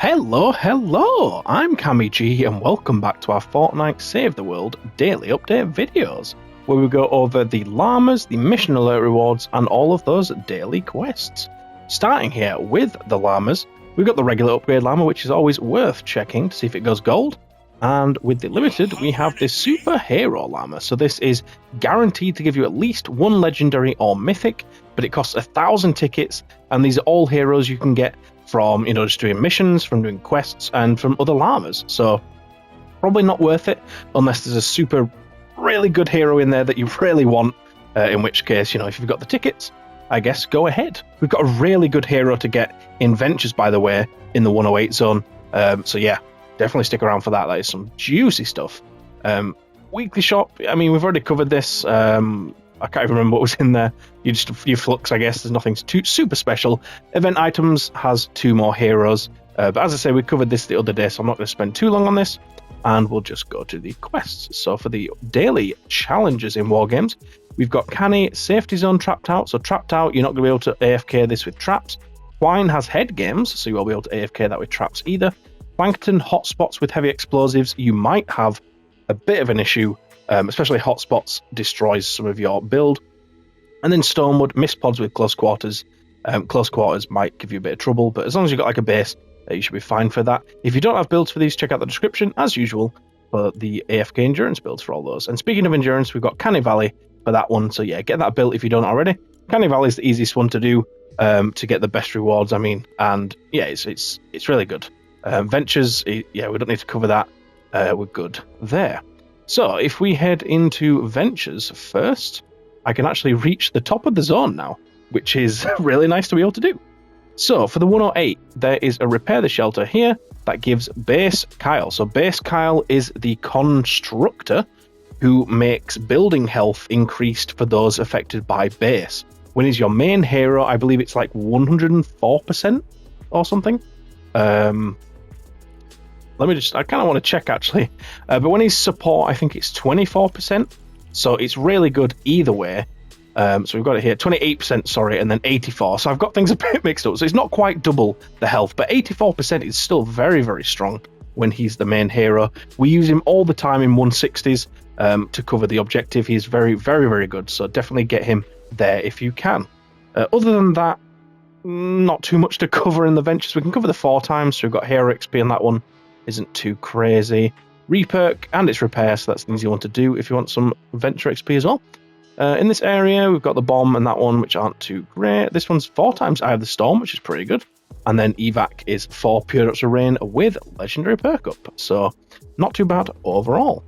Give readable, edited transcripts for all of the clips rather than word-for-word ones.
Hello, I'm CammyG and welcome back to our Fortnite Save the World daily update videos, where we go over the llamas, the mission alert rewards, and all of those daily quests. Starting here with the llamas, we've got the regular upgrade llama, which is always worth checking to see if it goes gold, and with the limited, we have the superhero llama, so this is guaranteed to give you at least one legendary or mythic, but it costs 1,000 tickets, and these are all heroes you can get from, just doing missions, from doing quests, and from other llamas. So probably not worth it unless there's a super really good hero in there that you really want, in which case, if you've got the tickets, I guess go ahead. We've got a really good hero to get in Ventures, by the way, in the 108 zone. So yeah, definitely stick around for that. That is some juicy stuff. Weekly shop, we've already covered this. I can't even remember what was in there. Just a few flux, I guess. There's nothing too super special. Event items has 2 more heroes. But as I say, we covered this the other day, so I'm not going to spend too long on this. And we'll just go to the quests. So for the daily challenges in Wargames, we've got Canny Safety Zone Trapped Out. So Trapped Out, you're not going to be able to AFK this with traps. Twine has head games, so you won't be able to AFK that with traps either. Plankton Hotspots with heavy explosives, you might have a bit of an issue. Especially hotspots destroys some of your build. And then Stonewood, mist pods with close quarters. Close quarters might give you a bit of trouble, but as long as you've got like a base, you should be fine for that. If you don't have builds for these, check out the description, as usual, for the AFK endurance builds for all those. And speaking of endurance, we've got Canny Valley for that one, so yeah, get that built if you don't already. Canny Valley is the easiest one to do, to get the best rewards, and yeah, it's really good. Ventures, yeah, we don't need to cover that, we're good there. So if we head into Ventures first, I can actually reach the top of the zone now, which is really nice to be able to do. So for the 108, there is a Repair the Shelter here that gives Base Kyle. So Base Kyle is the Constructor who makes building health increased for those affected by base. When he's your main hero, I believe it's like 104% or something. I kind of want to check actually, but when he's support, I think it's 24%, so it's really good either way. So we've got it here, 28%, sorry, and then 84%, so I've got things a bit mixed up, so it's not quite double the health, but 84% is still very, very strong when he's the main hero. We use him all the time in 160s to cover the objective. He's very, very, very good, so definitely get him there if you can. Other than that, not too much to cover in the Ventures. We can cover the 4 times, so we've got hero XP on that one. Isn't too crazy. Reperk and its repair, so that's an easy one to do if you want some venture XP as well. In this area, we've got the bomb and that one, which aren't too great. This one's 4 times Eye of the Storm, which is pretty good. And then evac is 4 Pure Drops of Rain with legendary perk up, so not too bad overall.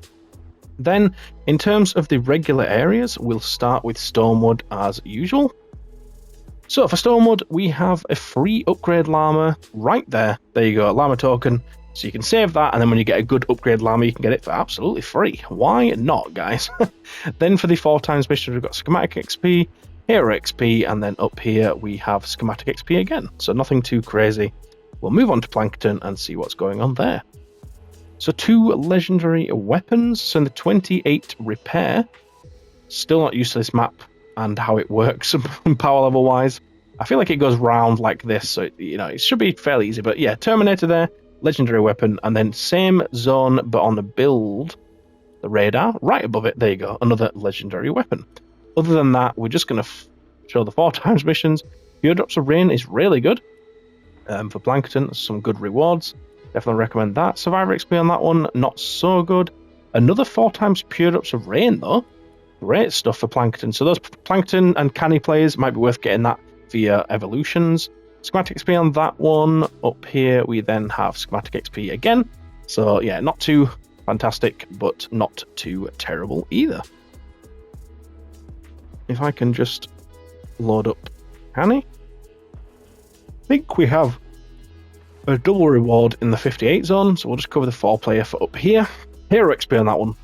Then, in terms of the regular areas, we'll start with Stonewood as usual. So for Stonewood, we have a free upgrade llama right there. There you go, llama token. So you can save that, and then when you get a good upgrade llama, you can get it for absolutely free. Why not, guys? Then for the 4 times mission, we've got Schematic XP, Hero XP, and then up here we have Schematic XP again. So nothing too crazy. We'll move on to Plankton and see what's going on there. So 2 legendary weapons. So in the 28 repair, still not used to this map and how it works power level wise. I feel like it goes round like this, so it should be fairly easy. But yeah, Terminator there. Legendary weapon, and then same zone but on the build, the radar right above it, there you go, another legendary weapon. Other than that, we're just going to show the 4 times missions. Pure Drops of Rain is really good. For Plankton, some good rewards, definitely recommend that. Survivor XP on that one, not so good. Another 4 times Pure Drops of Rain though, great stuff for Plankton. So those Plankton and Canny players might be worth getting that via evolutions. Schematic XP on that one. Up here we then have Schematic XP again. So yeah, not too fantastic, but not too terrible either. If I can just load up Canny. I think we have a double reward in the 58 zone, so we'll just cover the 4 player for up here. Hero XP on that one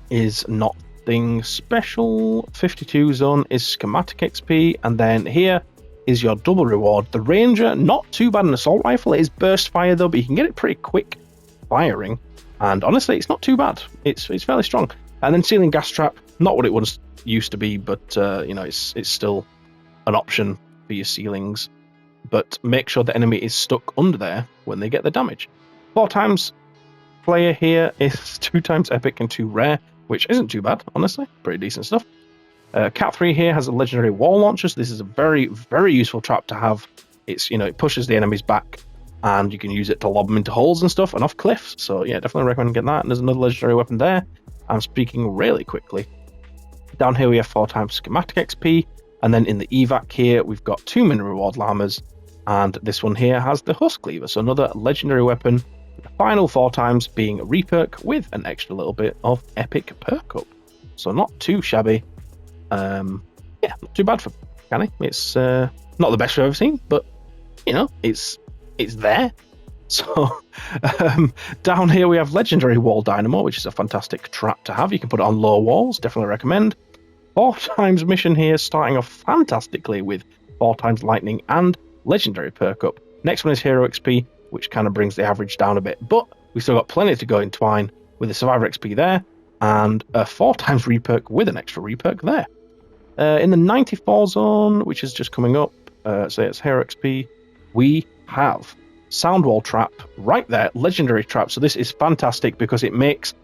is nothing special. 52 zone is Schematic XP, and then here is your double reward. The Ranger, not too bad an assault rifle. It is burst fire though, but you can get it pretty quick firing, and honestly it's not too bad. It's fairly strong. And then Ceiling Gas Trap, not what it was used to be, but it's still an option for your ceilings. but make sure the enemy is stuck under there when they get the damage. 4 times player here is 2 times epic and 2 rare, which isn't too bad, honestly. Pretty decent stuff. Cat 3 here has a legendary wall launcher, so this is a very, very useful trap to have. It's, it pushes the enemies back, and you can use it to lob them into holes and stuff and off cliffs. So yeah, definitely recommend getting that. And there's another legendary weapon there. I'm speaking really quickly. Down here we have 4 times schematic XP, and then in the evac here we've got 2 mini reward llamas, and this one here has the husk cleaver, so another legendary weapon. The final 4 times being a reperk with an extra little bit of epic perk up. So not too shabby. Yeah, not too bad for Canny. It's not the best I've ever seen, but it's there. So down here we have legendary wall dynamo, which is a fantastic trap to have. You can put it on low walls, definitely recommend. 4 times mission here, starting off fantastically with 4 times lightning and legendary perk up. Next one is hero XP, which kind of brings the average down a bit, but we've still got plenty to go in Twine with the survivor XP there, and a 4 times reperk with an extra reperk there. In the 94 zone, which is just coming up, so it's hero XP, we have sound wall trap right there, legendary trap. So this is fantastic because it makes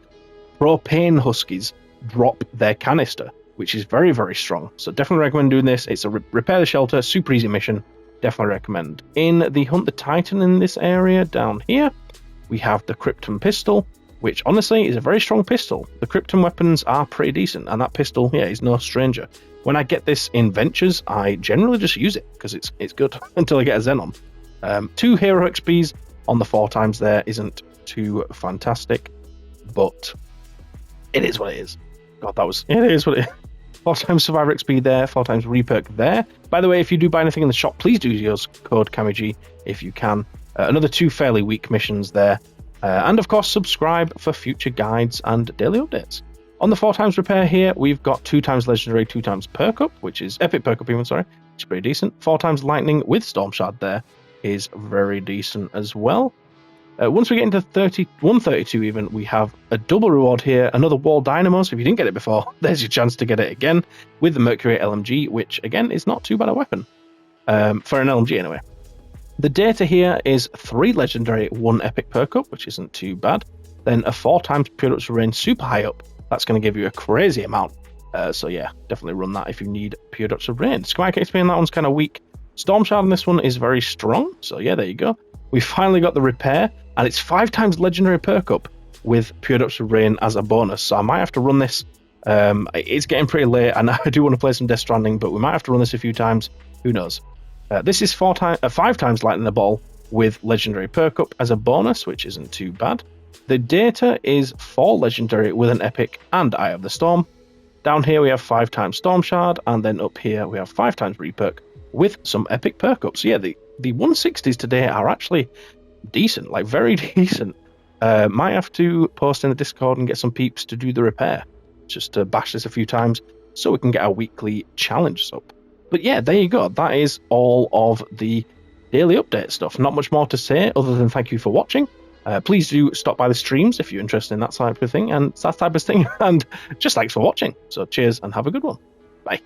propane huskies drop their canister, which is very, very strong. So definitely recommend doing this. It's a repair the shelter, super easy mission. Definitely recommend. In the Hunt the Titan in this area down here, we have the Krypton pistol, which honestly is a very strong pistol. The Krypton weapons are pretty decent, and that pistol, yeah, is no stranger. When I get this in Ventures, I generally just use it because it's good until I get a Xenon. 2 hero XPs on the 4 times there isn't too fantastic, but it is what it is. God, it is what it is. 4 times survivor XP there, 4 times reperk there. By the way, if you do buy anything in the shop, please do use code CammyG if you can. Another 2 fairly weak missions there. And of course, subscribe for future guides and daily updates. On the 4 times repair here, we've got 2 times legendary, 2 times perk up, which is epic perk up even, sorry, which is pretty decent. 4 times lightning with storm shard there is very decent as well. Once we get into 132 even, we have a double reward here, another wall dynamo. So if you didn't get it before, there's your chance to get it again with the Mercury LMG, which again is not too bad a weapon for an LMG anyway. The data here is 3 legendary, 1 epic perk up, which isn't too bad. Then a 4 times Pure Rain super high up. That's going to give you a crazy amount. So yeah, definitely run that if you need Pure of Rain. Schematic XP on that one's kind of weak. Storm Shard on this one is very strong. So yeah, there you go. We finally got the repair, and it's 5 times legendary perk up with Pure of Rain as a bonus. So I might have to run this. It's getting pretty late, and I do want to play some Death Stranding, but we might have to run this a few times. Who knows? This is 5 times lightning the ball with legendary perk up as a bonus, which isn't too bad. The data is 4 legendary with an epic and Eye of the Storm. Down here we have 5 times Storm Shard, and then up here we have 5 times reperk with some epic perk ups. So yeah, the 160s today are actually decent, like very decent. Might have to post in the Discord and get some peeps to do the repair, just to bash this a few times so we can get our weekly challenges up. But yeah, there you go. That is all of the daily update stuff. Not much more to say other than thank you for watching. Please do stop by the streams if you're interested in that type of thing, and just thanks for watching. So cheers and have a good one. Bye.